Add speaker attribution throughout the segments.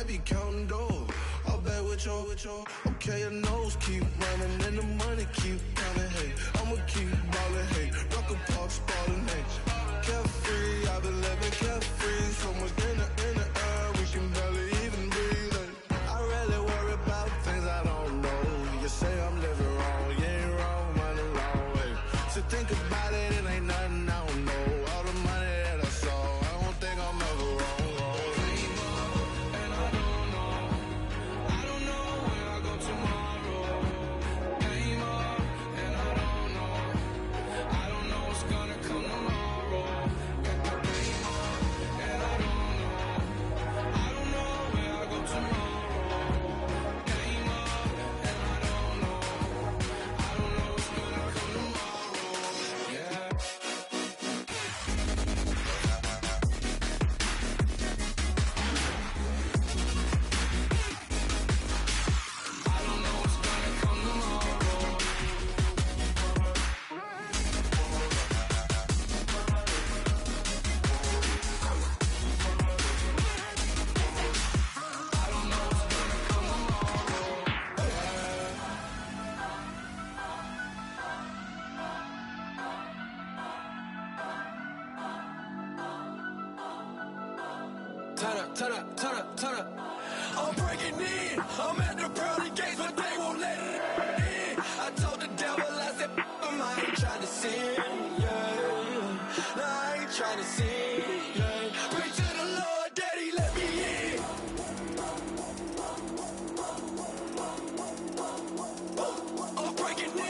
Speaker 1: be counting dough. I'll bet with your, okay, your nose keep running and the money keep coming, hey. I'ma keep ballin', hey. Rock a park, spallin', hey. Carefree, I've been living carefree. So much in the air, we can barely even breathe, hey. I rarely worry about things I don't know. You say I'm living wrong, you ain't wrong, money long way. So think about it, it ain't nothing I don't know. All the money that I saw, I don't think I'm ever wrong. Turn up. I'm breaking in. I'm at the pearly gates, but they won't let it in. I told the devil, I said, I ain't trying to sin, yeah. No, I ain't trying to sin, yeah. Pray to the Lord, Daddy, let me in. I'm breaking in.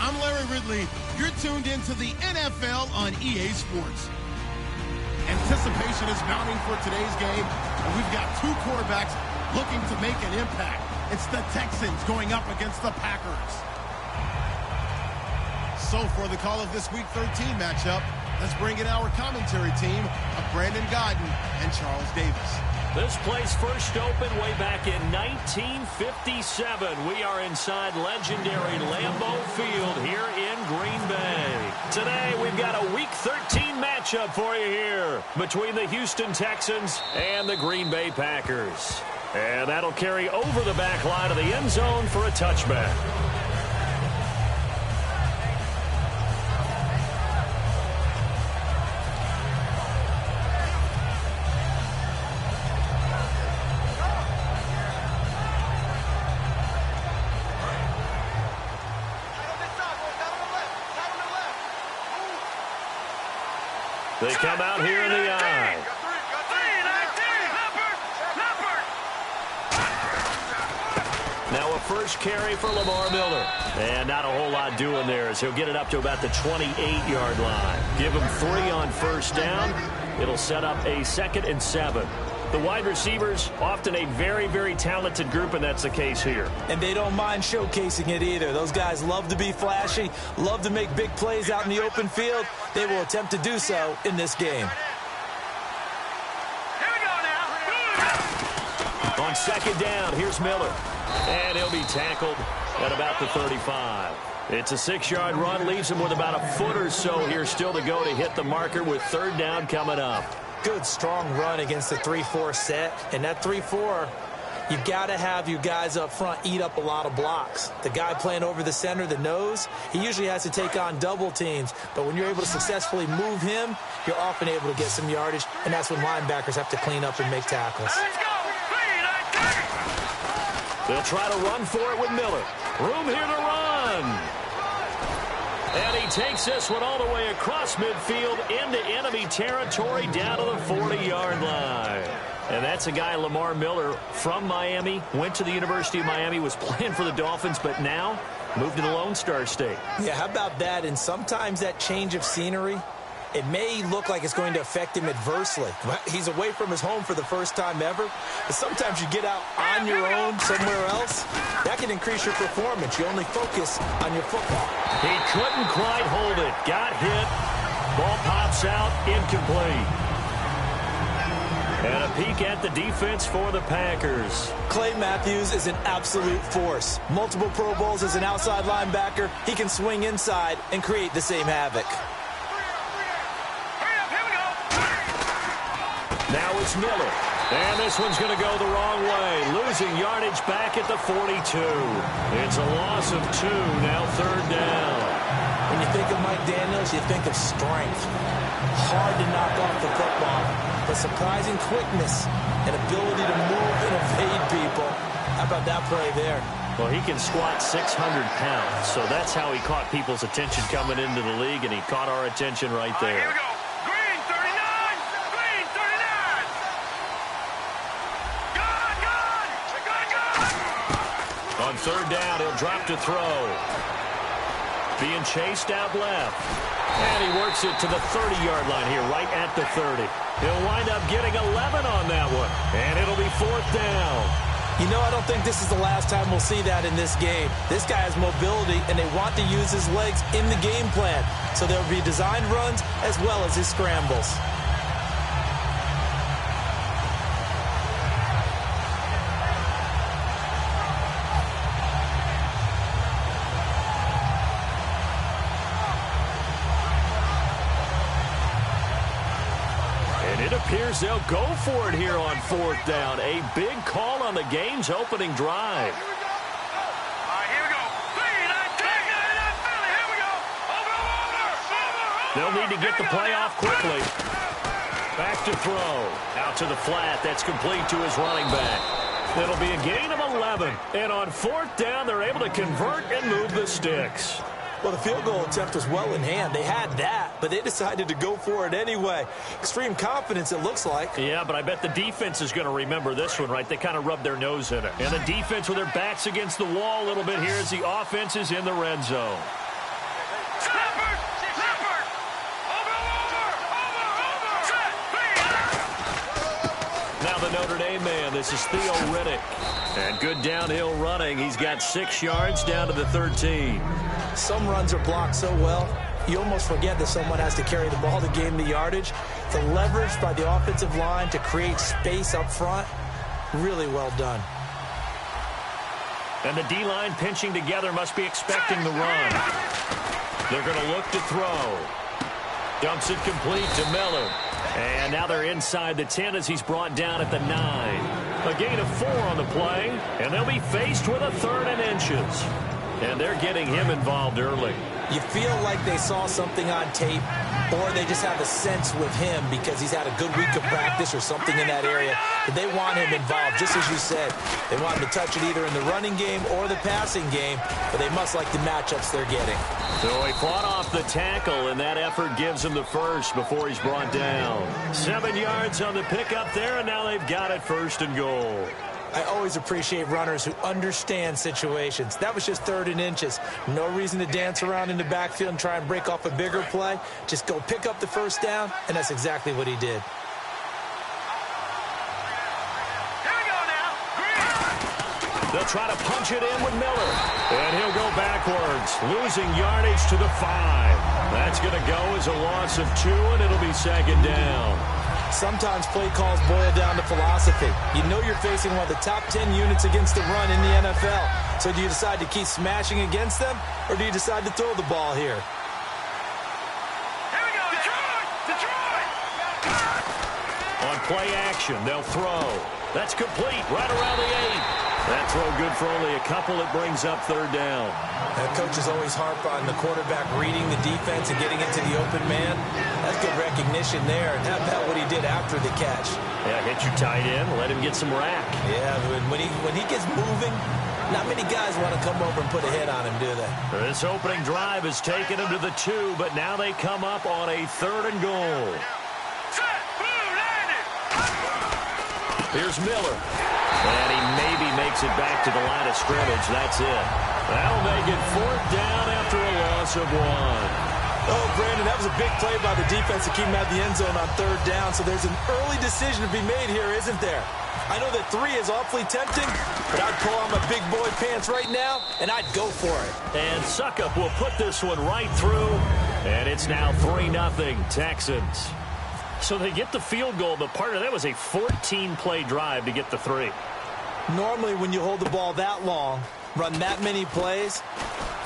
Speaker 2: I'm Larry Ridley. You're tuned into the NFL on EA Sports. Anticipation is mounting for today's game, and we've got two quarterbacks looking to make an impact. It's the Texans going up against the Packers. So for the call of this Week 13 matchup, let's bring in our commentary team of Brandon Godden and Charles Davis.
Speaker 3: This place first opened way back in 1957. We are inside legendary Lambeau Field here in Green Bay. Today, we've got a Week 13 matchup for you here between the Houston Texans and the Green Bay Packers. And that'll carry over the back line of the end zone for a touchback. They come out here in the eye. Now a first carry for Lamar Miller. And not a whole lot doing there as he'll get it up to about the 28-yard line. Give him 3 on first down. It'll set up a 2nd and 7. The wide receivers, often a very, very talented group, and that's the case here.
Speaker 4: And they don't mind showcasing it either. Those guys love to be flashy, love to make big plays out in the open field. They will attempt to do so in this game.
Speaker 5: Here we go now.
Speaker 3: On 2nd down, here's Miller. And he'll be tackled at about the 35. It's a 6-yard run, leaves him with about a foot or so here still to go to hit the marker with 3rd down coming up.
Speaker 4: Good, strong run against the 3-4 set. And that 3-4, you've got to have your guys up front eat up a lot of blocks. The guy playing over the center, the nose, he usually has to take on double teams. But when you're able to successfully move him, you're often able to get some yardage, and that's when linebackers have to clean up and make tackles.
Speaker 3: They'll try to run for it with Miller. Room here to run. And he takes this one all the way across midfield into enemy territory down to the 40-yard line. And that's a guy, Lamar Miller, from Miami, went to the University of Miami, was playing for the Dolphins, but now moved to the Lone Star State.
Speaker 4: Yeah, how about that? And sometimes that change of scenery, it may look like it's going to affect him adversely. He's away from his home for the first time ever. But sometimes you get out on your own somewhere else, that can increase your performance. You only focus on your football.
Speaker 3: He couldn't quite hold it. Got hit. Ball pops out. Incomplete. And a peek at the defense for the Packers.
Speaker 4: Clay Matthews is an absolute force. Multiple Pro Bowls as an outside linebacker. He can swing inside and create the same havoc.
Speaker 3: Now it's Miller. And this one's going to go the wrong way. Losing yardage back at the 42. It's a loss of 2. Now 3rd down.
Speaker 4: When you think of Mike Daniels, you think of strength. Hard to knock off the football, but surprising quickness and ability to move and evade people. How about that play there?
Speaker 3: Well, he can squat 600 pounds, so that's how he caught people's attention coming into the league, and he caught our attention right there.
Speaker 5: Here we go. Green 39! Green 39! Good!
Speaker 3: On 3rd down, he'll drop to throw. Being chased out left. And he works it to the 30-yard line here, right at the 30. He'll wind up getting 11 on that one. And it'll be 4th down.
Speaker 4: You know, I don't think this is the last time we'll see that in this game. This guy has mobility, and they want to use his legs in the game plan. So there will be designed runs as well as his scrambles.
Speaker 3: It appears they'll go for it here on 4th down. A big call on the game's opening drive.
Speaker 5: All right, here we go. Green, here we go. Over.
Speaker 3: They'll need to get the play off quickly. Back to throw. Out to the flat. That's complete to his running back. It'll be a gain of 11. And on 4th down, they're able to convert and move the sticks.
Speaker 4: Well, the field goal attempt was well in hand. They had that, but they decided to go for it anyway. Extreme confidence, it looks like.
Speaker 3: Yeah, but I bet the defense is going to remember this one, right? They kind of rubbed their nose in it. And the defense with their backs against the wall a little bit here as the offense is in the red zone. Now the Notre Dame man, this is Theo Riddick. And good downhill running. He's got 6 yards down to the 13.
Speaker 4: Some runs are blocked so well, you almost forget that someone has to carry the ball to gain the yardage. The leverage by the offensive line to create space up front, really well done.
Speaker 3: And the D-line pinching together must be expecting the run. They're going to look to throw. Dumps it complete to Miller. And now they're inside the 10 as he's brought down at the 9. A gain of 4 on the play, and they'll be faced with a 3rd and inches. And they're getting him involved early.
Speaker 4: You feel like they saw something on tape, or they just have a sense with him because he's had a good week of practice or something in that area. But they want him involved, just as you said. They want him to touch it either in the running game or the passing game, but they must like the matchups they're getting.
Speaker 3: So he fought off the tackle, and that effort gives him the first before he's brought down. 7 yards on the pickup there, and now they've got it 1st and goal.
Speaker 4: I always appreciate runners who understand situations. That was just 3rd and inches. No reason to dance around in the backfield and try and break off a bigger play. Just go pick up the 1st down, and that's exactly what he did.
Speaker 5: Here we go now.
Speaker 3: They'll try to punch it in with Miller. And he'll go backwards, losing yardage to the 5. That's going to go as a loss of 2, and it'll be 2nd down.
Speaker 4: Sometimes play calls boil down to philosophy. You know you're facing one of the top 10 units against the run in the NFL. So do you decide to keep smashing against them, or do you decide to throw the ball here?
Speaker 5: Here we go, Detroit! Detroit!
Speaker 3: On play action, they'll throw. That's complete right around the 8. That throw good for only a couple. It brings up third down.
Speaker 4: Coaches always harp on the quarterback reading the defense and getting into the open man. That's good recognition there. And how about what he did after the catch?
Speaker 3: Yeah, hit your tight end, let him get some rack.
Speaker 4: Yeah, when he gets moving, not many guys want to come over and put a hit on him, do they?
Speaker 3: This opening drive has taken him to the 2, but now they come up on a 3rd and goal.
Speaker 5: Set, blue, landed!
Speaker 3: Here's Miller. And he maybe makes it back to the line of scrimmage. That's it. That'll make it 4th down after a loss of 1.
Speaker 4: Oh, Brandon, that was a big play by the defense to keep him out of the end zone on 3rd down. So there's an early decision to be made here, isn't there? I know that 3 is awfully tempting, but I'd pull on my big boy pants right now, and I'd go for it.
Speaker 3: And Suckup will put this one right through, and it's now 3-0 Texans. So they get the field goal, but part of that was a 14-play drive to get the 3.
Speaker 4: Normally, when you hold the ball that long, run that many plays,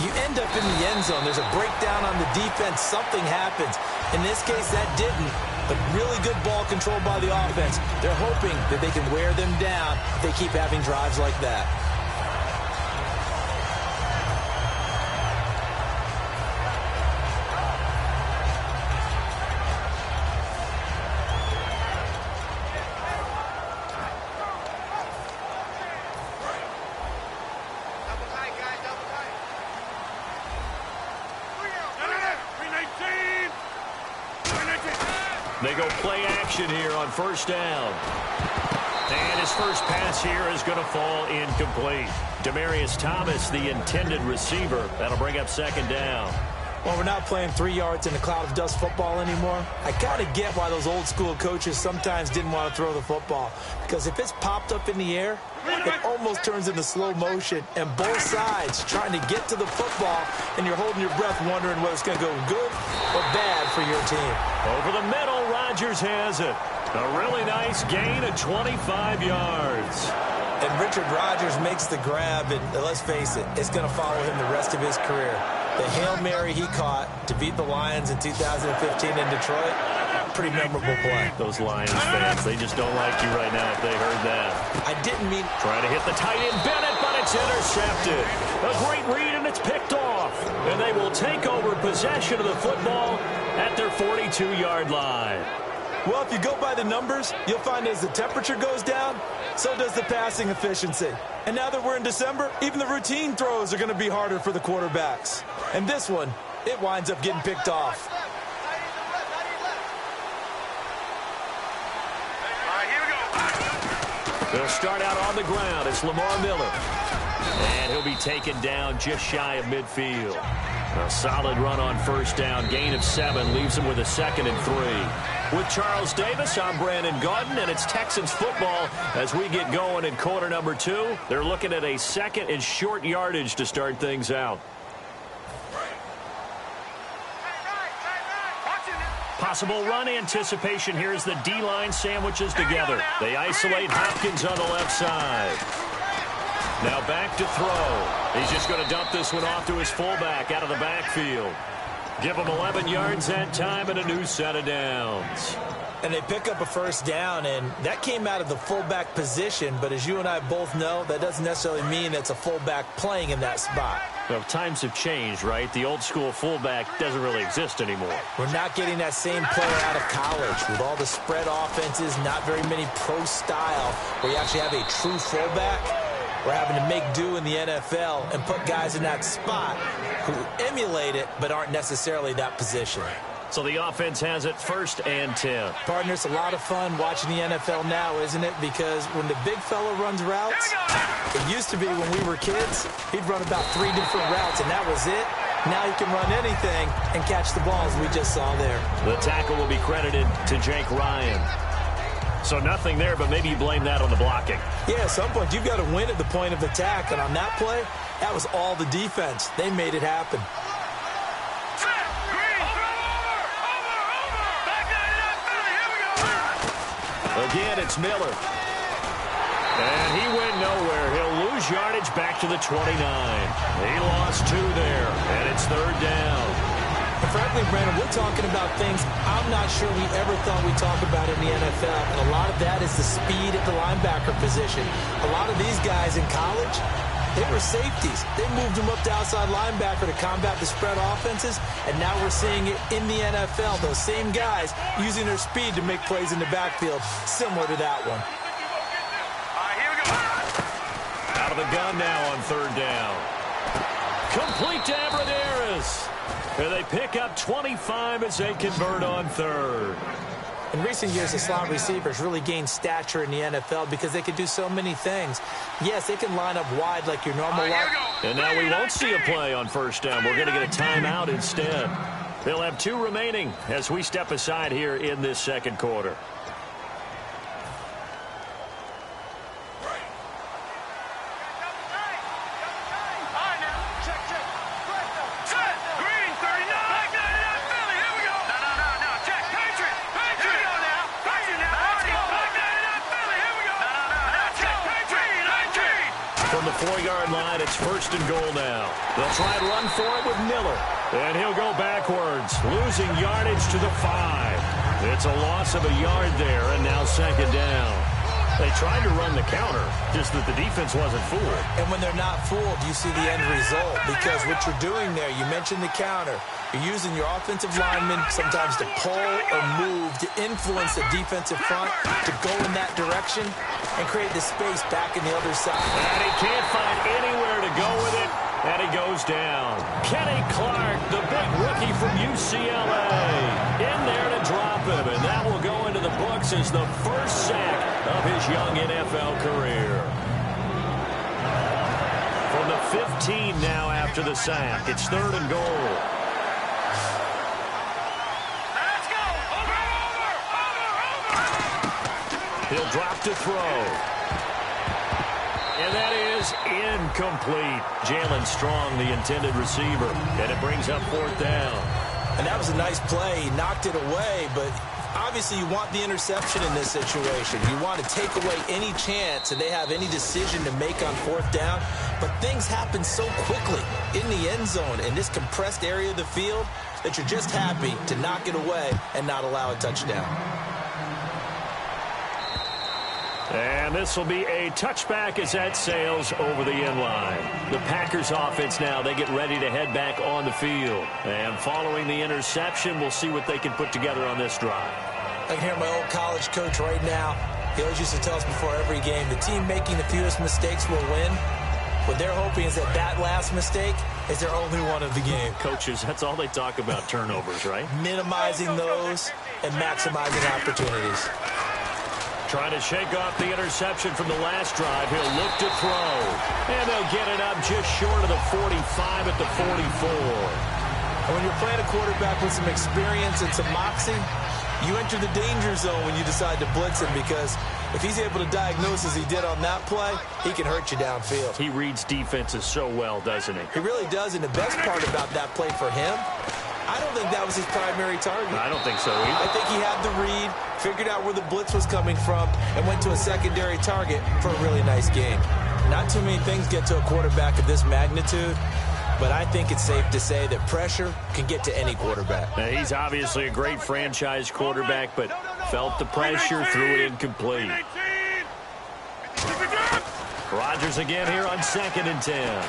Speaker 4: you end up in the end zone. There's a breakdown on the defense. Something happens. In this case, that didn't. But really good ball control by the offense. They're hoping that they can wear them down if they keep having drives like that.
Speaker 3: They go play action here on 1st down. And his first pass here is going to fall incomplete. Demaryius Thomas, the intended receiver. That'll bring up 2nd down.
Speaker 4: Well, we're not playing 3 yards in a cloud of dust football anymore. I kind of get why those old school coaches sometimes didn't want to throw the football. Because if it's popped up in the air, it almost turns into slow motion. And both sides trying to get to the football, and you're holding your breath wondering whether it's going to go good or bad for your team.
Speaker 3: Over the middle, Rodgers has it. A really nice gain of 25 yards.
Speaker 4: And Richard Rodgers makes the grab, and let's face it, it's going to follow him the rest of his career. The Hail Mary he caught to beat the Lions in 2015 in Detroit, pretty memorable play.
Speaker 3: Those Lions fans, they just don't like you right now if they heard that.
Speaker 4: I didn't mean...
Speaker 3: Trying to hit the tight end, Bennett, but it's intercepted. A great read, and it's picked off. And they will take over possession of the football at their 42-yard line.
Speaker 4: Well, if you go by the numbers, you'll find as the temperature goes down, so does the passing efficiency. And now that we're in December, even the routine throws are going to be harder for the quarterbacks. And this one, it winds up getting picked off.
Speaker 5: All right, here we go.
Speaker 3: They'll start out on the ground. It's Lamar Miller. And he'll be taken down just shy of midfield. A solid run on 1st down. Gain of 7 leaves him with a 2nd and 3. With Charles Davis, I'm Brandon Gaudin, and it's Texans football as we get going in quarter number 2. They're looking at a 2nd and short yardage to start things out. Possible run anticipation here as the D-line sandwiches together. They isolate Hopkins on the left side. Now back to throw. He's just going to dump this one off to his fullback out of the backfield. Give him 11 yards that time and a new set of downs.
Speaker 4: And they pick up a 1st down, and that came out of the fullback position. But as you and I both know, that doesn't necessarily mean that's a fullback playing in that spot.
Speaker 3: Well, times have changed, right? The old school fullback doesn't really exist anymore.
Speaker 4: We're not getting that same player out of college with all the spread offenses, not very many pro style, where you actually have a true fullback. We're having to make do in the NFL and put guys in that spot who emulate it but aren't necessarily that position.
Speaker 3: So the offense has it 1st and 10.
Speaker 4: Partner, it's a lot of fun watching the NFL now, isn't it? Because when the big fella runs routes, it used to be when we were kids, he'd run about 3 different routes, and that was it. Now he can run anything and catch the balls we just saw there.
Speaker 3: The tackle will be credited to Jake Ryan. So nothing there, but maybe you blame that on the blocking.
Speaker 4: Yeah, at some point, you've got to win at the point of attack. And on that play, that was all the defense. They made it happen.
Speaker 3: Again, it's Miller. And he went nowhere. He'll lose lose yardage back to the 29. He lost 2 there, and it's 3rd down.
Speaker 4: And frankly, Brandon, we're talking about things I'm not sure we ever thought we'd talk about in the NFL, and a lot of that is the speed at the linebacker position. A lot of these guys in college, they were safeties. They moved them up to outside linebacker to combat the spread offenses, and now we're seeing it in the NFL. Those same guys using their speed to make plays in the backfield, similar to that one.
Speaker 3: Out of the gun now on 3rd down. Complete to Abradaris. And they pick up 25 as they convert on 3rd.
Speaker 4: In recent years, the slot receivers really gained stature in the NFL because they can do so many things. Yes, they can line up wide like your normal line.
Speaker 3: And now we won't see a play on 1st down. We're going to get a timeout instead. They'll have 2 remaining as we step aside here in this 2nd quarter. From the 4-yard line, it's 1st and goal now. They'll try and run for it with Miller. And he'll go backwards, losing yardage to the 5. It's a loss of a yard there, and now 2nd down. They tried to run the counter, just that the defense wasn't fooled.
Speaker 4: And when they're not fooled, you see the end result. Because what you're doing there, you mentioned the counter. You're using your offensive linemen sometimes to pull or move to influence the defensive front to go in that direction and create the space back in the other side.
Speaker 3: And he can't find anywhere to go with it, and he goes down. Kenny Clark, the big rookie from UCLA, in there to drop him, and that will go into the books as the first sack of his young NFL career. From the 15 now after the sack, it's 3rd and goal. He'll drop to throw. And that is incomplete. Jalen Strong, the intended receiver. And it brings up 4th down.
Speaker 4: And that was a nice play. He knocked it away, but obviously you want the interception in this situation. You want to take away any chance that they have any decision to make on 4th down. But things happen so quickly in the end zone in this compressed area of the field that you're just happy to knock it away and not allow a touchdown.
Speaker 3: And this will be a touchback as that sails over the end line. The Packers offense now, they get ready to head back on the field. And following the interception, we'll see what they can put together on this drive.
Speaker 4: I can hear my old college coach right now. He always used to tell us before every game, the team making the fewest mistakes will win. What they're hoping is that that last mistake is their only one of the game.
Speaker 3: Coaches, that's all they talk about, turnovers, right?
Speaker 4: Minimizing those and maximizing opportunities.
Speaker 3: Trying to shake off the interception from the last drive. He'll look to throw. And they'll get it up just short of the 45 at the 44.
Speaker 4: And when you're playing a quarterback with some experience and some moxie, you enter the danger zone when you decide to blitz him, because if he's able to diagnose as he did on that play, he can hurt you downfield.
Speaker 3: He reads defenses so well, doesn't he?
Speaker 4: He really does, and the best part about that play for him, I don't think that was his primary target.
Speaker 3: I don't think so either.
Speaker 4: I think he had the read, figured out where the blitz was coming from, and went to a secondary target for a really nice game. Not too many things get to a quarterback of this magnitude, but I think it's safe to say that pressure can get to any quarterback.
Speaker 3: Now, he's obviously a great franchise quarterback, but felt the pressure, threw it incomplete. Rodgers again here on 2nd and 10.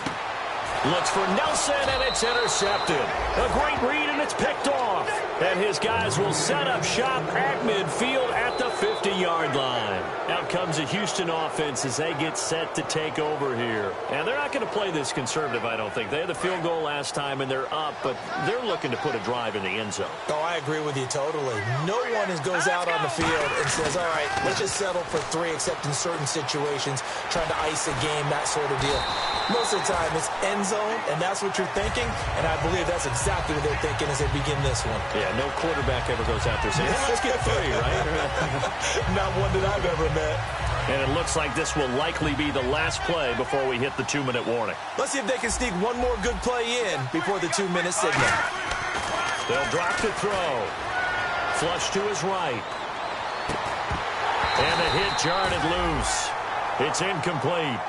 Speaker 3: Looks for Nelson, and it's intercepted. A great read, and it's picked off. And his guys will set up shop at midfield at the 50-yard line. Out comes the Houston offense as they get set to take over here. And they're not going to play this conservative, I don't think. They had the field goal last time, and they're up, but they're looking to put a drive in the end zone.
Speaker 4: Oh, I agree with you totally. No one goes out on the field and says, all right, let's just settle for 3, except in certain situations, trying to ice a game, that sort of deal. Most of the time, it's end zone, and that's what you're thinking, and I believe that's exactly what they're thinking as they begin this one.
Speaker 3: Yeah, no quarterback ever goes out there saying, hey, let's get 3, right?
Speaker 4: Not one that I've ever met.
Speaker 3: And it looks like this will likely be the last play before we hit the 2-minute warning.
Speaker 4: Let's see if they can sneak one more good play in before the 2-minute signal.
Speaker 3: They'll drop to throw. Flush to his right. And the hit jarred it loose. It's incomplete.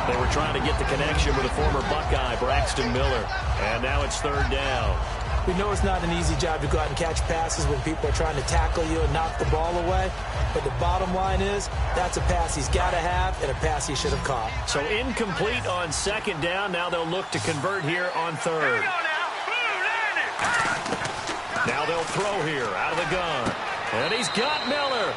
Speaker 3: They were trying to get the connection with the former Buckeye, Braxton Miller. And now it's third down.
Speaker 4: We know it's not an easy job to go out and catch passes when people are trying to tackle you and knock the ball away. But the bottom line is, that's a pass he's got to have and a pass he should have caught.
Speaker 3: So incomplete on second down. Now they'll look to convert here on third. Now they'll throw here out of the gun. And he's got Miller.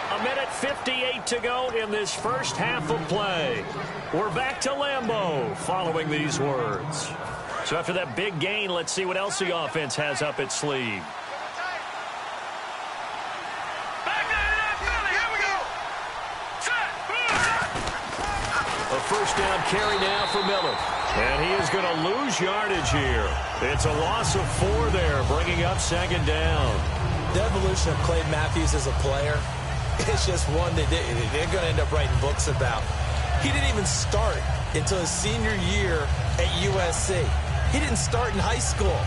Speaker 3: 1:58 to go in this first half of play. We're back to Lambeau following these words. So after that big gain, let's see what else the offense has up its sleeve. A first down carry now for Miller. And he is going to lose yardage here. It's a loss of 4 there, bringing up second down.
Speaker 4: The evolution of Clay Matthews as a player, it's just one that they're going to end up writing books about. He didn't even start until his senior year at USC. He didn't start in high school.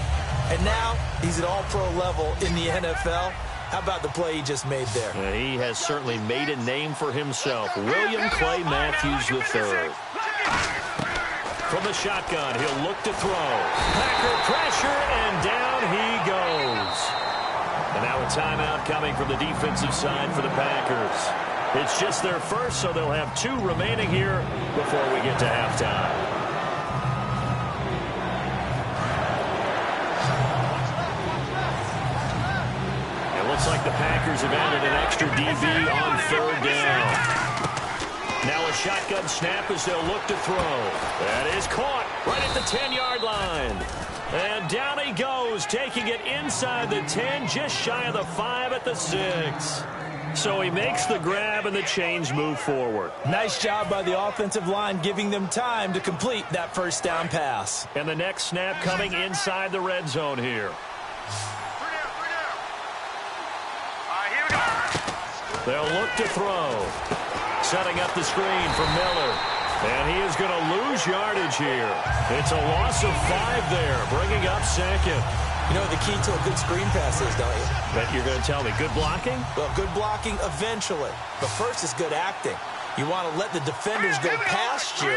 Speaker 4: And now he's at all-pro level in the NFL. How about the play he just made there?
Speaker 3: He has certainly made a name for himself. William Clay Matthews III. From the shotgun, he'll look to throw. Packer pressure, and down he goes. And now a timeout coming from the defensive side for the Packers. It's just their first, so they'll have 2 remaining here before we get to halftime. Looks like the Packers have added an extra DB on third down. Now a shotgun snap as they'll look to throw. That is caught right at the 10-yard line. And down he goes, taking it inside the 10, just shy of the 5 at the 6. So he makes the grab and the chains move forward.
Speaker 4: Nice job by the offensive line, giving them time to complete that first down pass.
Speaker 3: And the next snap coming inside the red zone here. They'll look to throw. Setting up the screen for Miller. And he is going to lose yardage here. It's a loss of 5 there, bringing up second.
Speaker 4: You know what the key to a good screen pass is, don't you?
Speaker 3: But you're going to tell me, good blocking?
Speaker 4: Well, good blocking eventually. But first is good acting. You want to let the defenders go past you,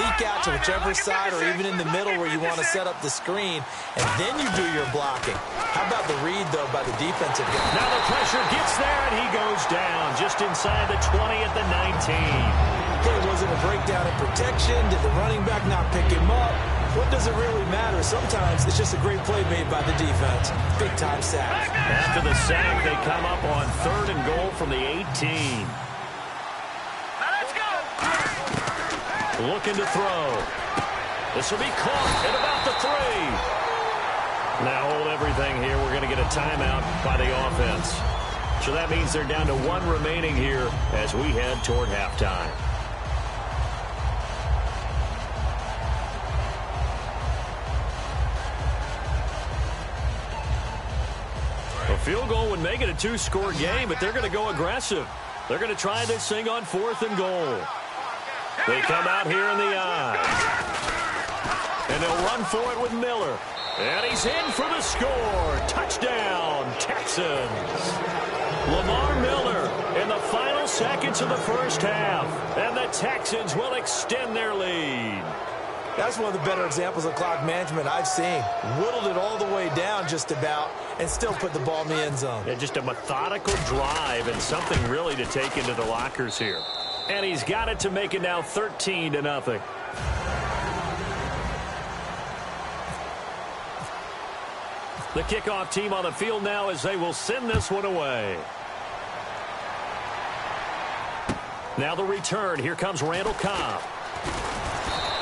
Speaker 4: leak out to whichever side or even in the middle where you want to set up the screen, and then you do your blocking. How about the read, though, by the defensive guy?
Speaker 3: Now the pressure gets there, and he goes down just inside the 20 at the 19.
Speaker 4: Okay, was it a breakdown in protection? Did the running back not pick him up? What does it really matter? Sometimes it's just a great play made by the defense. Big-time sack.
Speaker 3: After the sack, they come up on 3rd and goal from the 18. Looking to throw. This will be caught at about the 3. Now hold everything here. We're going to get a timeout by the offense. So that means they're down to 1 remaining here as we head toward halftime. A field goal would make it a 2-score game, but they're going to go aggressive. They're going to try this thing on 4th and goal. They come out here in the eye. And they'll run for it with Miller. And he's in for the score. Touchdown, Texans. Lamar Miller in the final seconds of the first half. And the Texans will extend their lead.
Speaker 4: That's one of the better examples of clock management I've seen. Whittled it all the way down just about and still put the ball in the end zone.
Speaker 3: Yeah, just a methodical drive and something really to take into the lockers here. And he's got it to make it now 13-0. The kickoff team on the field now as they will send this one away. Now the return. Here comes Randall Cobb.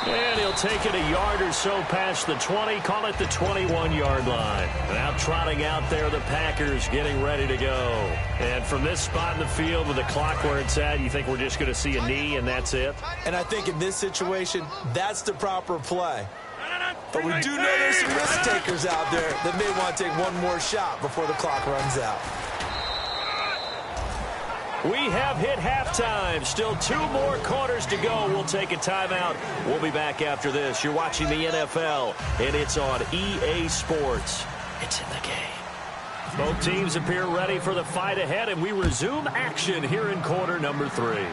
Speaker 3: And he'll take it a yard or so past the 20, call it the 21-yard line. And out trotting out there, the Packers getting ready to go. And from this spot in the field with the clock where it's at, you think we're just going to see a knee and that's it?
Speaker 4: And I think in this situation, that's the proper play. But we do know there's some risk takers out there that may want to take one more shot before the clock runs out.
Speaker 3: We have hit halftime. Still 2 more quarters to go. We'll take a timeout. We'll be back after this. You're watching the NFL, and it's on EA Sports. It's in the game. Both teams appear ready for the fight ahead, and we resume action here in quarter number 3.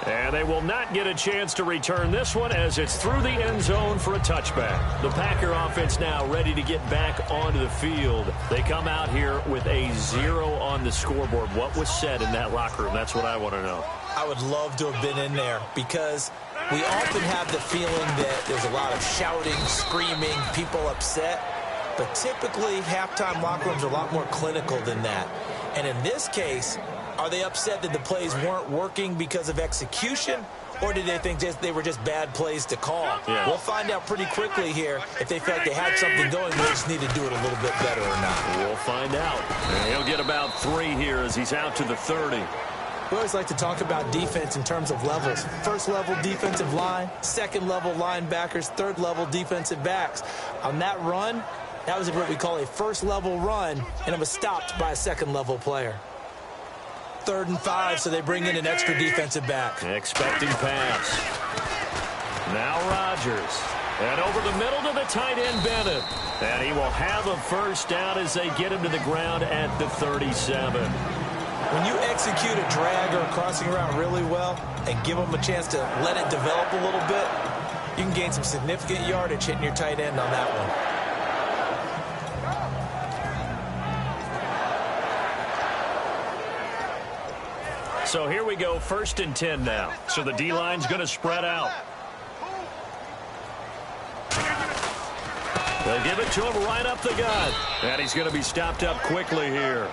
Speaker 3: And they will not get a chance to return this one as it's through the end zone for a touchback. The Packer offense now ready to get back onto the field. They come out here with a 0 on the scoreboard. What was said in that locker room? That's what I want to know.
Speaker 4: I would love to have been in there because we often have the feeling that there's a lot of shouting, screaming, people upset. But typically, halftime locker rooms are a lot more clinical than that. And in this case, are they upset that the plays weren't working because of execution, or did they think they were just bad plays to call?
Speaker 3: Yeah.
Speaker 4: We'll find out pretty quickly here if they felt like they had something going. They just need to do it a little bit better or not.
Speaker 3: We'll find out. And he'll get about 3 here as he's out to the 30.
Speaker 4: We always like to talk about defense in terms of levels. First-level defensive line, second-level linebackers, third-level defensive backs. On that run, that was what we call a first-level run, and it was stopped by a second-level player. 3rd and 5, so they bring in an extra defensive back.
Speaker 3: Expecting pass. Now Rodgers. And over the middle to the tight end, Bennett. And he will have a first down as they get him to the ground at the 37.
Speaker 4: When you execute a drag or a crossing route really well and give them a chance to let it develop a little bit, you can gain some significant yardage hitting your tight end on that one.
Speaker 3: So here we go, 1st and 10 now. So the D-line's going to spread out. They'll give it to him right up the gut. And he's going to be stopped up quickly here.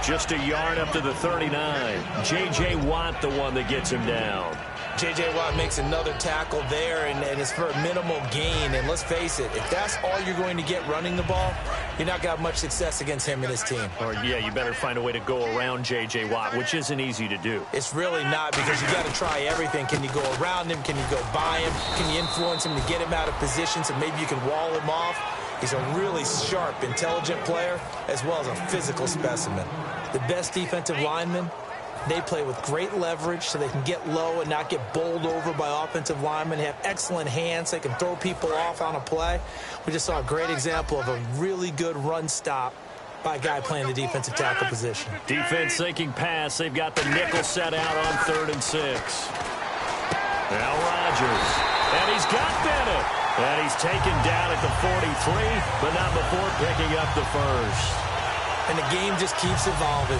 Speaker 3: Just a yard up to the 39. J.J. Watt, the one that gets him down.
Speaker 4: J.J. Watt makes another tackle there, and it's for a minimal gain. And let's face it, if that's all you're going to get running the ball, you're not going to have much success against him and his team.
Speaker 3: Or, yeah, you better find a way to go around J.J. Watt, which isn't easy to do.
Speaker 4: It's really not, because you got to try everything. Can you go around him? Can you go by him? Can you influence him to get him out of position so maybe you can wall him off? He's a really sharp, intelligent player, as well as a physical specimen. The best defensive linemen, they play with great leverage so they can get low and not get bowled over by offensive linemen. They have excellent hands. They can throw people off on a play. We just saw a great example of a really good run stop by a guy playing the defensive tackle position.
Speaker 3: Defense thinking pass. They've got the nickel set out on 3rd and 6. Now Rodgers. And he's got Bennett. And he's taken down at the 43, but not before picking up the first.
Speaker 4: And the game just keeps evolving.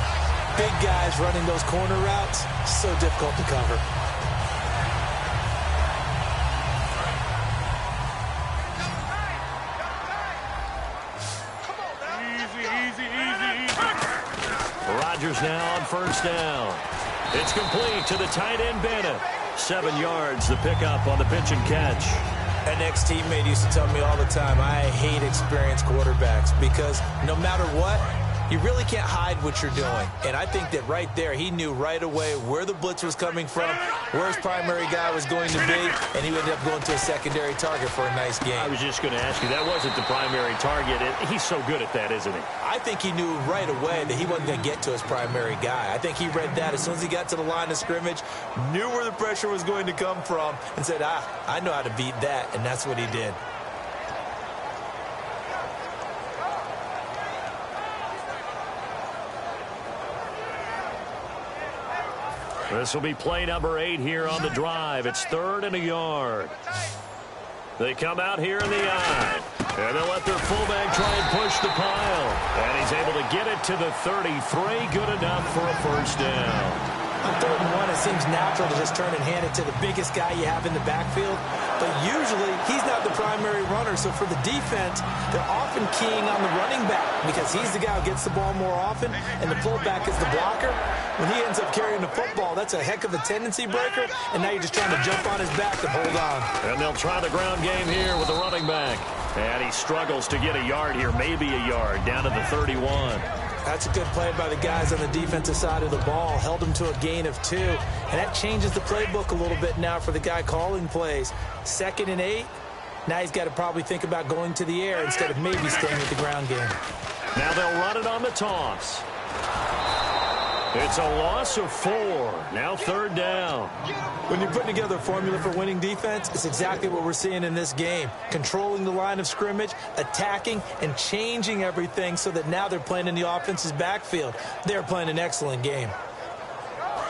Speaker 4: Big guys running those corner routes, so difficult to cover.
Speaker 3: Rodgers now on 1st down. It's complete to the tight end, Bennett. 7 yards, the pickup on the pitch and catch.
Speaker 4: An ex-teammate used to tell me all the time, I hate experienced quarterbacks because no matter what, you really can't hide what you're doing. And I think that right there, he knew right away where the blitz was coming from, where his primary guy was going to be, and he ended up going to a secondary target for a nice game.
Speaker 3: I was just going to ask you, that wasn't the primary target. He's so good at that, isn't he?
Speaker 4: I think he knew right away that he wasn't going to get to his primary guy. I think he read that as soon as he got to the line of scrimmage, knew where the pressure was going to come from, and said, I know how to beat that, and that's what he did.
Speaker 3: This will be play number 8 here on the drive. It's 3rd and a yard. They come out here in the eye. And they'll let their fullback try and push the pile. And he's able to get it to the 33. Good enough for a first down.
Speaker 4: On 3rd and 1, it seems natural to just turn and hand it to the biggest guy you have in the backfield. But usually, he's not the primary runner. So for the defense, they're often keying on the running back because he's the guy who gets the ball more often, and the fullback is the blocker. When he ends up carrying the football, that's a heck of a tendency breaker, and now you're just trying to jump on his back and hold on.
Speaker 3: And they'll try the ground game here with the running back. And he struggles to get a yard here, maybe a yard, down to the 31.
Speaker 4: That's a good play by the guys on the defensive side of the ball. Held him to a gain of 2. And that changes the playbook a little bit now for the guy calling plays. 2nd and 8. Now he's got to probably think about going to the air instead of maybe staying with the ground game.
Speaker 3: Now they'll run it on the toss. It's a loss of 4. Now 3rd down.
Speaker 4: When you're putting together a formula for winning defense, it's exactly what we're seeing in this game. Controlling the line of scrimmage, attacking, and changing everything so that now they're playing in the offense's backfield. They're playing an excellent game.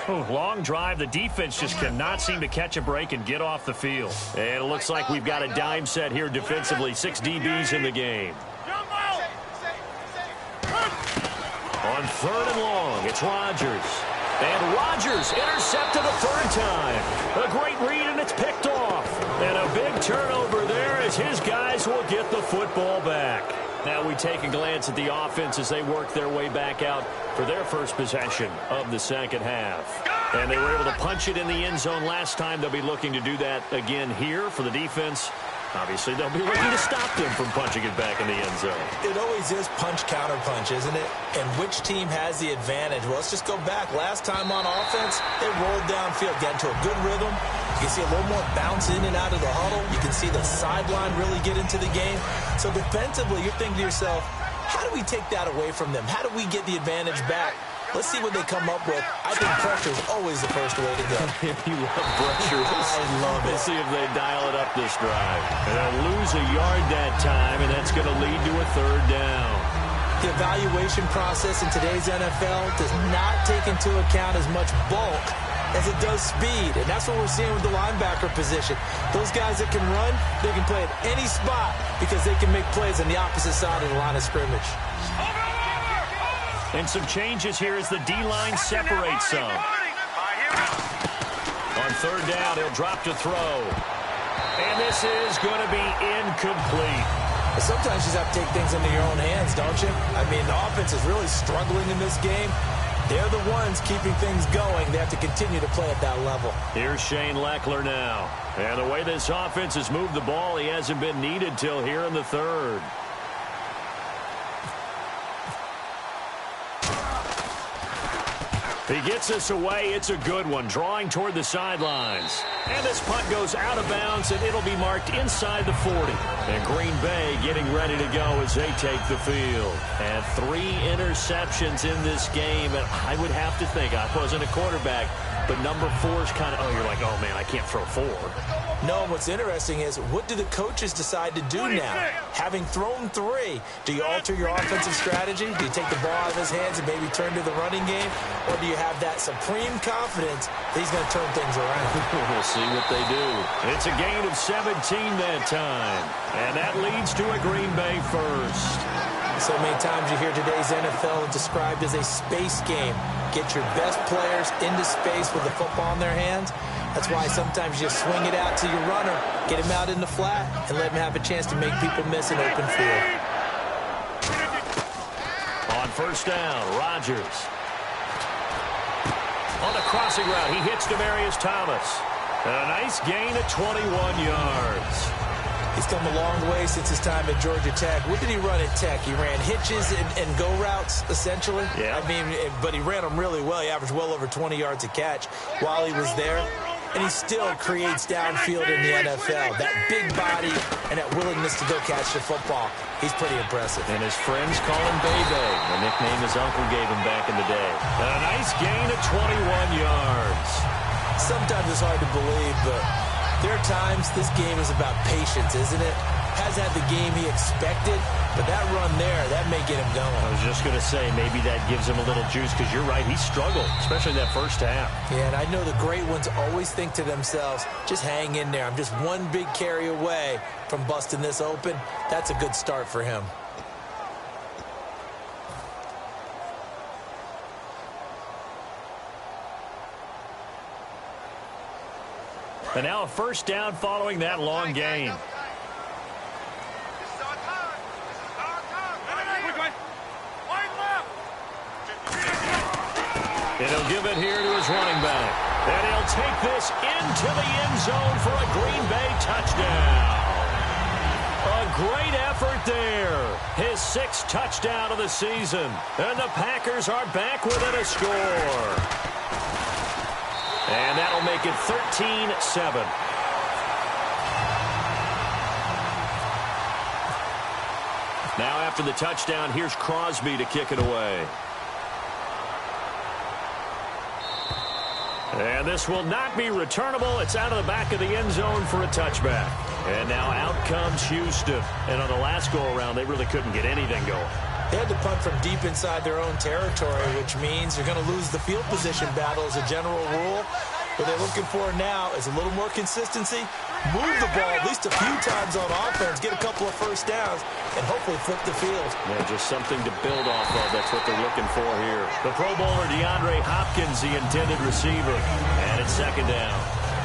Speaker 3: Long drive. The defense just cannot seem to catch a break and get off the field. And it looks like we've got a dime set here defensively. 6 DBs in the game. On 3rd and long, it's Rodgers. And Rodgers intercepted a 3rd time. A great read, and it's picked off. And a big turnover there as his guys will get the football back. Now we take a glance at the offense as they work their way back out for their first possession of the second half. And they were able to punch it in the end zone last time. They'll be looking to do that again here for the defense. Obviously, they'll be looking to stop them from punching it back in the end zone.
Speaker 4: It always is punch-counter-punch, isn't it? And which team has the advantage? Well, let's just go back. Last time on offense, they rolled downfield, got into a good rhythm. You can see a little more bounce in and out of the huddle. You can see the sideline really get into the game. So defensively, you're thinking to yourself, how do we take that away from them? How do we get the advantage back? Let's see what they come up with. I think pressure is always the first way to go.
Speaker 3: You love pressure.
Speaker 4: I love it.
Speaker 3: We'll see if they dial it up this drive. And they'll lose a yard that time, and that's going to lead to a 3rd down.
Speaker 4: The evaluation process in today's NFL does not take into account as much bulk as it does speed, and that's what we're seeing with the linebacker position. Those guys that can run, they can play at any spot because they can make plays on the opposite side of the line of scrimmage.
Speaker 3: And some changes here as the D-line separates some. On 3rd down, he'll drop to throw. And this is going to be incomplete.
Speaker 4: Sometimes you just have to take things into your own hands, don't you? I mean, the offense is really struggling in this game. They're the ones keeping things going. They have to continue to play at that level.
Speaker 3: Here's Shane Leckler now. And the way this offense has moved the ball, he hasn't been needed till here in the 3rd. He gets us away. It's a good one, drawing toward the sidelines. And this punt goes out of bounds, and it'll be marked inside the 40. And Green Bay getting ready to go as they take the field. And 3 interceptions in this game. And I would have to think, I wasn't a quarterback, but number 4 is kind of, you're like, oh, man, I can't throw 4.
Speaker 4: No, what's interesting is, what do the coaches decide to do now? Having thrown 3, do you alter your offensive strategy? Do you take the ball out of his hands and maybe turn to the running game? Or do you have that supreme confidence that he's going to turn things around?
Speaker 3: We'll see what they do. It's a gain of 17 that time. And that leads to a Green Bay first.
Speaker 4: So many times you hear today's NFL described as a space game. Get your best players into space with the football in their hands. That's why sometimes you just swing it out to your runner, get him out in the flat, and let him have a chance to make people miss an open field.
Speaker 3: On 1st down, Rodgers. On the crossing route, he hits Demaryius Thomas. And a nice gain of 21 yards.
Speaker 4: He's come a long way since his time at Georgia Tech. What did he run at Tech? He ran hitches and go routes, essentially.
Speaker 3: Yeah.
Speaker 4: I mean, but he ran them really well. He averaged well over 20 yards a catch while he was there. And he still creates downfield in the NFL. That big body and that willingness to go catch the football. He's pretty impressive.
Speaker 3: And his friends call him Bebe, the nickname his uncle gave him back in the day. And a nice gain of 21 yards.
Speaker 4: Sometimes it's hard to believe, but there are times this game is about patience, isn't it? Hasn't had the game he expected, but that run there, that may get him going.
Speaker 3: I was just going to say, maybe that gives him a little juice, because you're right, he struggled, especially that first half.
Speaker 4: Yeah, and I know the great ones always think to themselves, just hang in there. I'm just one big carry away from busting this open. That's a good start for him.
Speaker 3: And now a 1st down following that long gain. And he'll give it here to his running back. And he'll take this into the end zone for a Green Bay touchdown. A great effort there. His 6th touchdown of the season. And the Packers are back within a score. And that'll make it 13-7. Now after the touchdown, here's Crosby to kick it away. And this will not be returnable. It's out of the back of the end zone for a touchback. And now out comes Houston. And on the last go-around, they really couldn't get anything going.
Speaker 4: They had to punt from deep inside their own territory, which means you're going to lose the field position battle as a general rule. What they're looking for now is a little more consistency, move the ball at least a few times on offense, get a couple of first downs, and hopefully flip the field.
Speaker 3: Yeah, just something to build off of. That's what they're looking for here. The Pro Bowler DeAndre Hopkins, the intended receiver, and it's second down.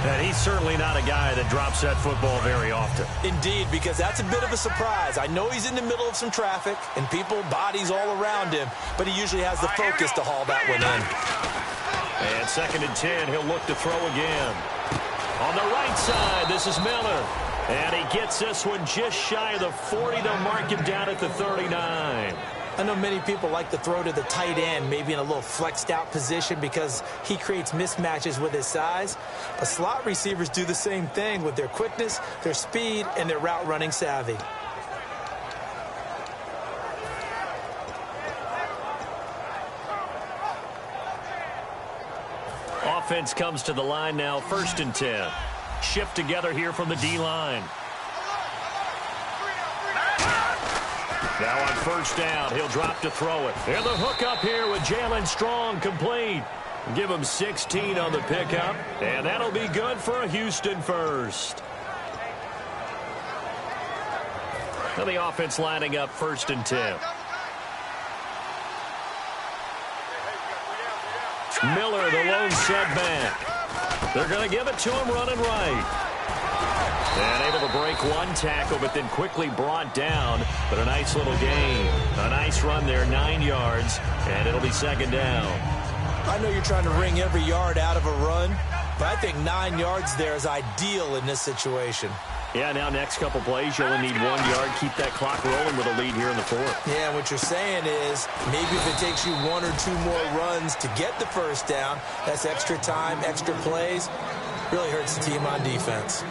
Speaker 3: And he's certainly not a guy that drops that football very often.
Speaker 4: Indeed, because that's a bit of a surprise. I know he's in the middle of some traffic and people, bodies all around him, but he usually has the focus to haul that one in.
Speaker 3: And second and 10, he'll look to throw again. On the right side, this is Miller. And he gets this one just shy of the 40. They'll mark him down at the 39.
Speaker 4: I know many people like to throw to the tight end, maybe in a little flexed out position because he creates mismatches with his size. But slot receivers do the same thing with their quickness, their speed, and their route running savvy.
Speaker 3: Offense comes to the line now, first and 10. Shift together here from the D-line. Now on first down, he'll drop to throw it. And the hook up here with Jalen Strong, complete. Give him 16 on the pickup, and that'll be good for a Houston first. Now the offense lining up first and 10. Miller, the lone setback. They're going to give it to him running right. And able to break one tackle, but then quickly brought down. But a nice little gain. A nice run there, 9 yards, and it'll be second down.
Speaker 4: I know you're trying to wring every yard out of a run, but I think 9 yards there is ideal in this situation.
Speaker 3: Yeah, now next couple plays, you only need 1 yard. Keep that clock rolling with a lead here in the fourth.
Speaker 4: Yeah, what you're saying is maybe if it takes you 1 or 2 more runs to get the first down, that's extra time, extra plays. Really hurts the team on defense.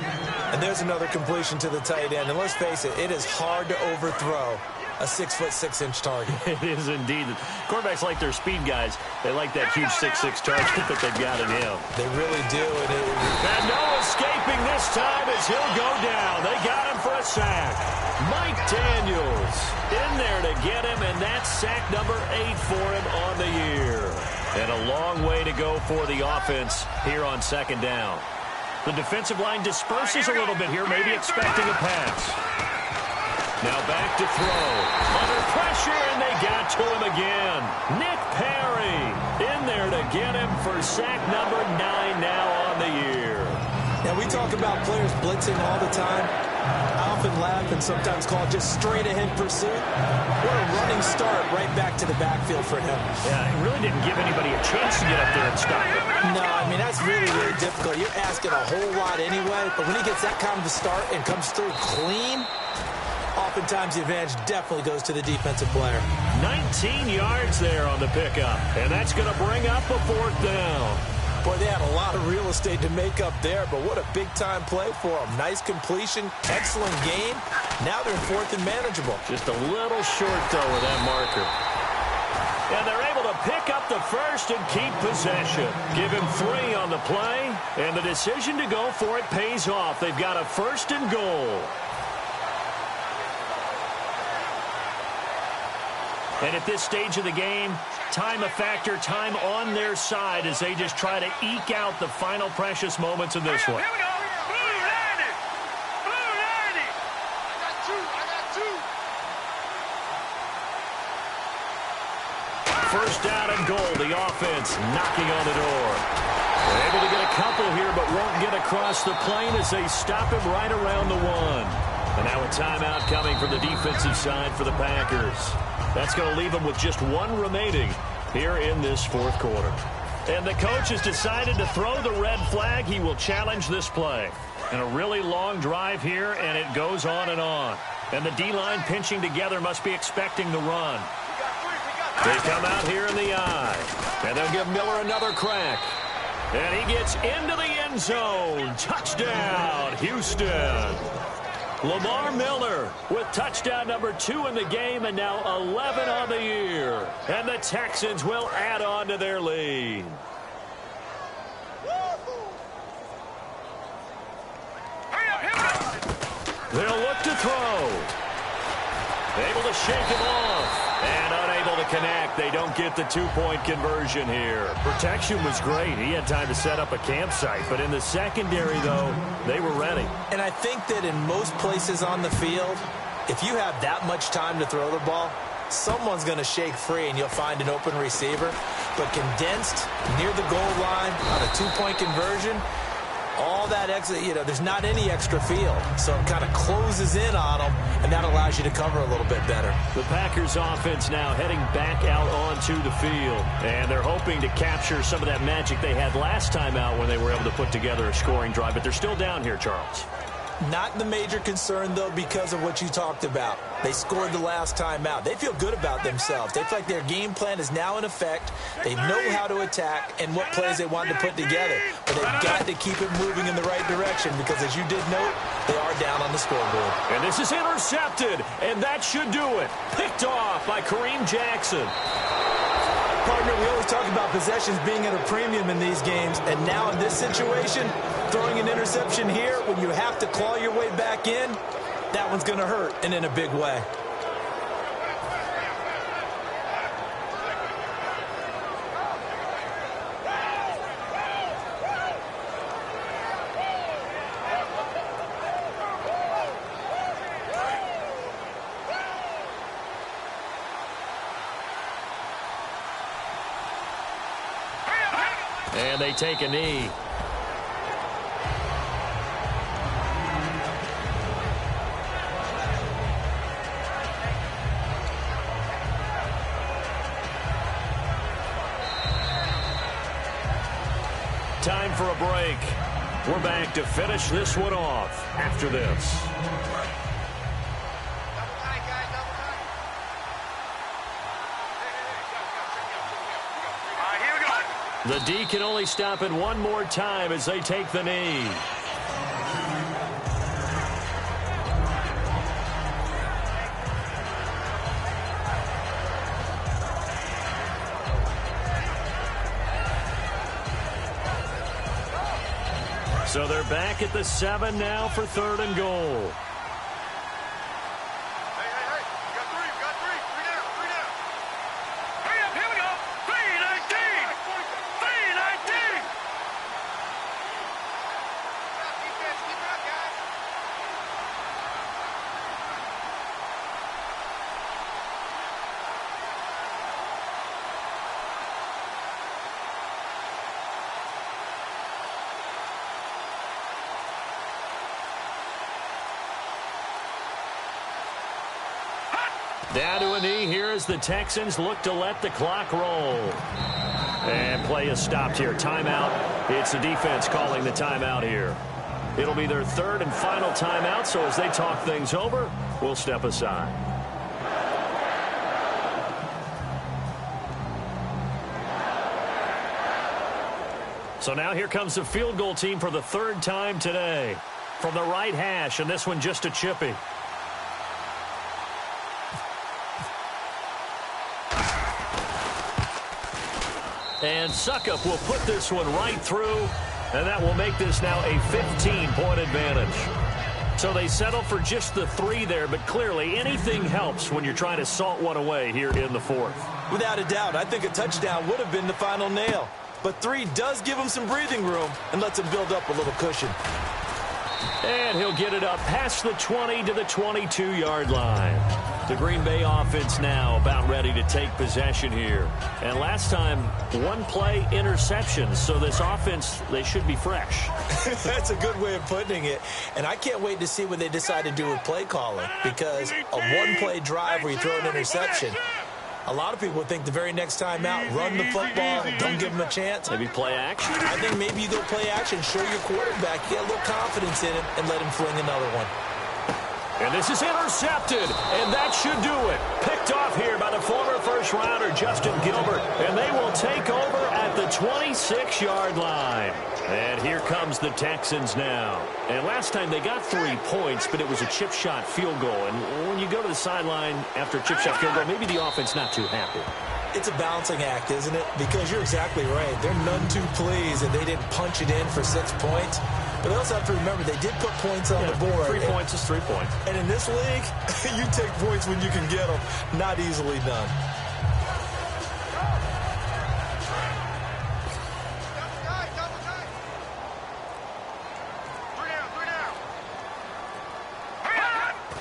Speaker 4: And there's another completion to the tight end. And let's face it, it is hard to overthrow a 6'6" target.
Speaker 3: It is indeed. Quarterbacks like their speed guys. They like that huge 6'6" target that they've got in him.
Speaker 4: They really do.
Speaker 3: And no escaping this time as he'll go down. They got him for a sack. Mike Daniels in there to get him, and that's sack number 8 for him on the year. And a long way to go for the offense here on second down. The defensive line disperses a little bit here, maybe expecting a pass. Now back to throw. Under pressure, and they got to him again. Nick Perry in there to get him for sack number 9 now on the year.
Speaker 4: Now, we talk about players blitzing all the time. I often laugh and sometimes call it just straight-ahead pursuit. What a running start right back to the backfield for him.
Speaker 3: Yeah, he really didn't give anybody a chance to get up there and stop him.
Speaker 4: No, I mean, that's really, really difficult. You're asking a whole lot anyway, but when he gets that kind of a start and comes through clean, oftentimes the advantage definitely goes to the defensive player.
Speaker 3: 19 yards there on the pickup, and that's going to bring up a fourth down.
Speaker 4: Boy, they had a lot of real estate to make up there, but what a big-time play for them. Nice completion, excellent game. Now they're in fourth and manageable.
Speaker 3: Just a little short, though, with that marker. And they're able to pick up the first and keep possession. Give him 3 on the play, and the decision to go for it pays off. They've got a first and goal. And at this stage of the game, time a factor, time on their side as they just try to eke out the final precious moments in this one.
Speaker 5: Here we go. Blue 90. Blue 90. I got two.
Speaker 3: First down and goal. The offense knocking on the door. They're able to get a couple here, but won't get across the plane as they stop him right around the 1. And now a timeout coming from the defensive side for the Packers. That's going to leave them with just 1 remaining here in this fourth quarter. And the coach has decided to throw the red flag. He will challenge this play. And a really long drive here, and it goes on and on. And the D-line pinching together must be expecting the run. They come out here in the eye. And they'll give Miller another crack. And he gets into the end zone. Touchdown, Houston. Lamar Miller with touchdown number 2 in the game, and now 11 on the year. And the Texans will add on to their lead. They'll look to throw. Able to shake him off. And unable to connect. They don't get the two-point conversion here. Protection was great. He had time to set up a campsite. But in the secondary, though, they were ready.
Speaker 4: And I think that in most places on the field, if you have that much time to throw the ball, someone's going to shake free and you'll find an open receiver. But condensed, near the goal line, on a two-point conversion, all that extra, there's not any extra field. So it kind of closes in on them, and that allows you to cover a little bit better.
Speaker 3: The Packers offense now heading back out onto the field. And they're hoping to capture some of that magic they had last time out when they were able to put together a scoring drive. But they're still down here, Charles.
Speaker 4: Not the major concern, though, because of what you talked about. They scored the last time out. They feel good about themselves. They feel like their game plan is now in effect. They know how to attack and what plays they want to put together. But they've got to keep it moving in the right direction because, as you did note, they are down on the scoreboard.
Speaker 3: And this is intercepted, and that should do it. Picked off by Kareem Jackson.
Speaker 4: Partner, we always talk about possessions being at a premium in these games, and now in this situation, throwing an interception here when you have to claw your way back in, that one's going to hurt, and in a big way.
Speaker 3: And they take a knee. Time for a break. We're back to finish this one off after this. The D can only stop it one more time as they take the knee. So they're back at the 7 now for 3rd and goal. Down to a knee here as the Texans look to let the clock roll. And play is stopped here. Timeout. It's the defense calling the timeout here. It'll be their 3rd and final timeout, so as they talk things over, we'll step aside. So now here comes the field goal team for the 3rd time today. From the right hash, and this one just a chippy. And Suckup will put this one right through, and that will make this now a 15-point advantage. So they settle for just the 3 there, but clearly anything helps when you're trying to salt one away here in the 4th.
Speaker 4: Without a doubt, I think a touchdown would have been the final nail. But 3 does give him some breathing room and lets him build up a little cushion.
Speaker 3: And he'll get it up past the 20 to the 22-yard line. The Green Bay offense now about ready to take possession here. And last time, 1 play interceptions. So this offense, they should be fresh.
Speaker 4: That's a good way of putting it. And I can't wait to see what they decide to do with play calling. Because a 1-play drive where you throw an interception, a lot of people think the very next time out, run the football, don't give them a chance.
Speaker 3: Maybe play action?
Speaker 4: I think maybe you go play action, show your quarterback, get a little confidence in him, and let him fling another one.
Speaker 3: And this is intercepted, and that should do it. Picked off here by the former first-rounder, Justin Gilbert, and they will take over at the 26-yard line. And here comes the Texans now. And last time they got 3 points, but it was a chip shot field goal. And when you go to the sideline after a chip shot field goal, maybe the offense not too happy.
Speaker 4: It's a balancing act, isn't it? Because you're exactly right. They're none too pleased that they didn't punch it in for 6 points. But they also have to remember they did put points on the board.
Speaker 3: 3 points is 3 points.
Speaker 4: And in this league, you take points when you can get them. Not easily done.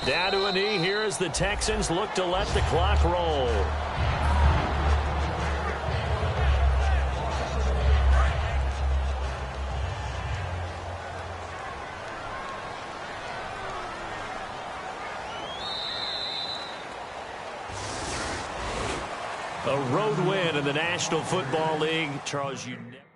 Speaker 3: Down to a knee here as the Texans look to let the clock roll. A road win in the National Football League. Charles, you never...